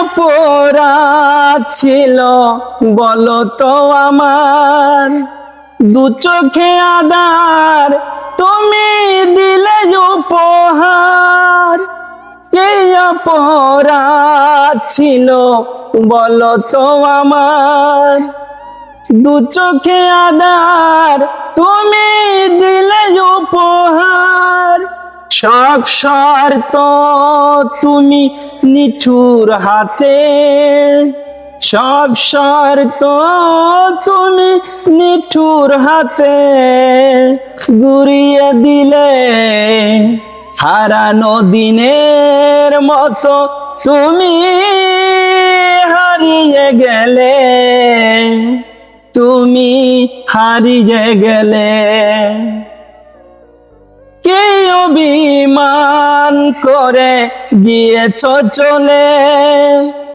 অপরাধ ছিল বলো তো আমার, দু চোখে আদার তুমি দিলে উপহার। কে অপরাধ ছিল বলো তো আমার, দু চোখে আদার তুমি দিলে উপহার। সব শর্ত তুমি নিঠুর হাতে, সব শর্ত তুমি নিঠুর হাতে গুরিয়ে দিলে। হারানো দিনের মতো তুমি হারিয়ে গেলে, তুমি হারিয়ে গেলে। কে অভিমান করে গিয়েছ চলে,